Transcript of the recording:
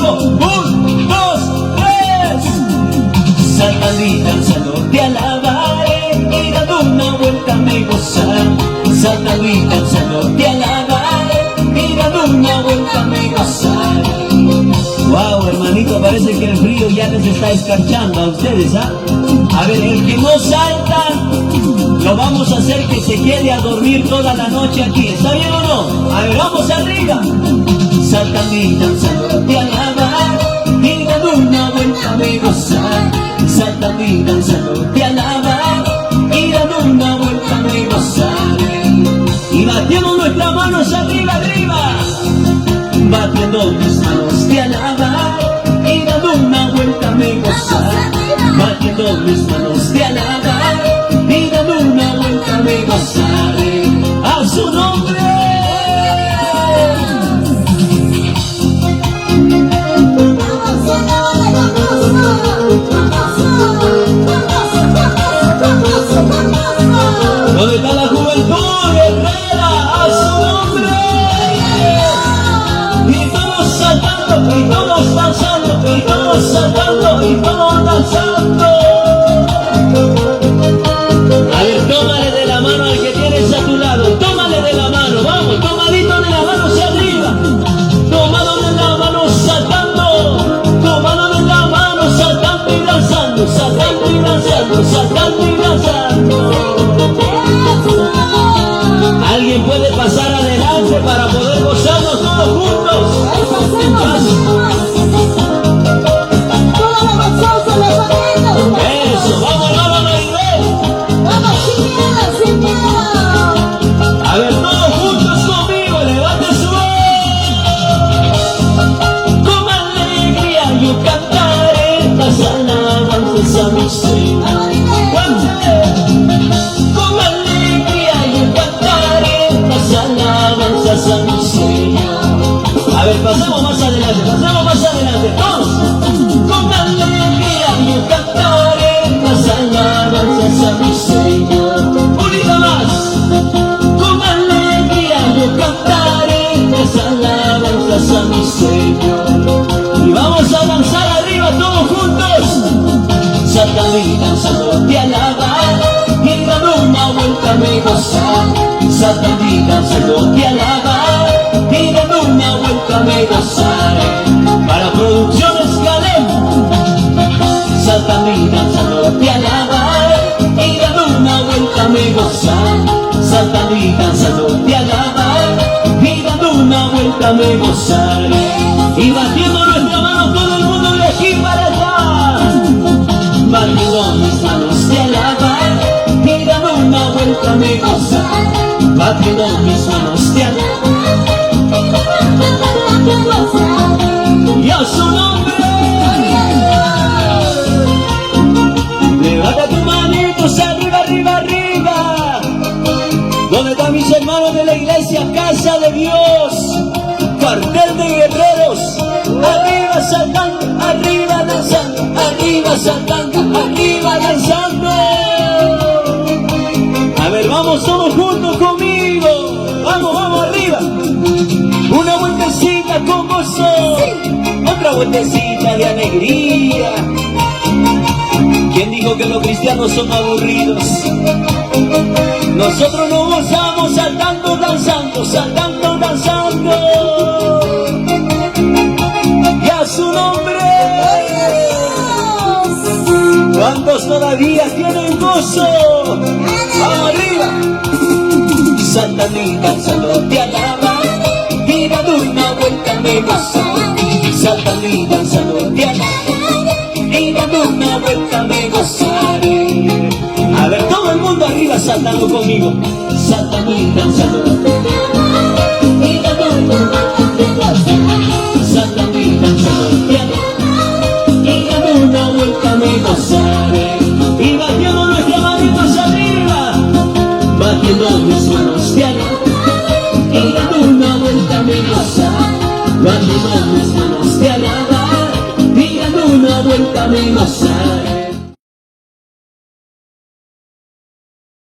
aplauso. 1, 2, 3. Saltando y danzando te alabaré, y dando una vuelta me gozaré. Saltando y danzando te alabaré, y dando una vuelta me gozaré. Wow, hermanito, parece que el frío ya les está escarchando a ustedes, ¿ah? A ver, el que no salta, lo vamos a hacer que se quede a dormir toda la noche aquí. ¿Está bien o no? A ver, vamos arriba. Saltando y danzando te alabaré, y dando una vuelta me gozaré. Saltando y danzando te alabaré, y dando una vuelta me gozaré. Y batiendo nuestras manos arriba, arriba. Batiendo mis manos te alabaré, y dando una vuelta me gozaré. Batiendo mis manos te alabaré, y dando una vuelta me gozaré. ¡A su nombre! ¿Dónde está la juventud guerrera? ¡A su nombre! Y todos saltando, y todos danzando, y todos saltando, y todos danzando. A ver, tómale de la mano al que tienes a tu lado. Tómale de la mano, vamos, tomadito de la mano hacia arriba. Tomado de la mano saltando, tomado de la mano saltando y danzando, saltando y danzando, saltando y danzando. ¿Alguien puede pasar adelante para poder gozarnos todos juntos? Eso, vamos, vamos, Maribel. Vamos, sin miedo. A ver, todos juntos conmigo, levante su voz. Con alegría yo cantaré las alabanzas a mi Señor. Con alegría yo cantaré las alabanzas a mi Señor. A ver, pasemos más adelante, todos. Con alegría yo cantaré las alabanzas a mi Señor. Unida más. Con alegría yo cantaré las alabanzas a mi Señor. Y vamos a danzar arriba todos juntos. Saltando y danzando te alabaré, y dando una vuelta me gozaré. Saltando y danzando te alabaré, y dando una vuelta me gozaré. Para Producciones Calem. Saltando y danzando te alabaré, y dando una vuelta me gozaré. Saltando y danzando te alabaré, y dando una vuelta me gozaré. Y batiendo nuestra mano todo el mundo de aquí para allá. Batiendo mis manos te alabaré, y dando una vuelta me gozaré. Batiendo mis manos te alabaré, y a su nombre. Levanta tus manitos arriba, arriba, arriba. ¿Dónde están mis hermanos de la iglesia Casa de Dios? Cuartel de guerreros. Arriba saltando, arriba danzando, arriba saltando, arriba danzando. A ver, vamos todos juntos conmigo. Vamos, vamos arriba. Una vueltecita con gozo, otra vueltecita de alegría. ¿Quién dijo que los cristianos son aburridos? Nosotros nos gozamos saltando, danzando, saltando, danzando. Y a su nombre. ¿Cuántos todavía tienen gozo? ¡Vamos arriba! Saltando y danzando te alabaré, y dando una vuelta me gozaré. Saltando y danzando te alabaré, y dando una vuelta me gozaré. A ver, todo el mundo arriba saltando conmigo. Saltando y danzando te alabaré, y dando una vuelta me gozaré. Saltando y danzando te alabaré, y dando una vuelta me gozaré. Y batiendo nuestras manitos arriba, batiendo mis manos te alabaré, y dando una vuelta me gozaré. Batiendo mis manos te alabaré, y dando una vuelta me gozaré.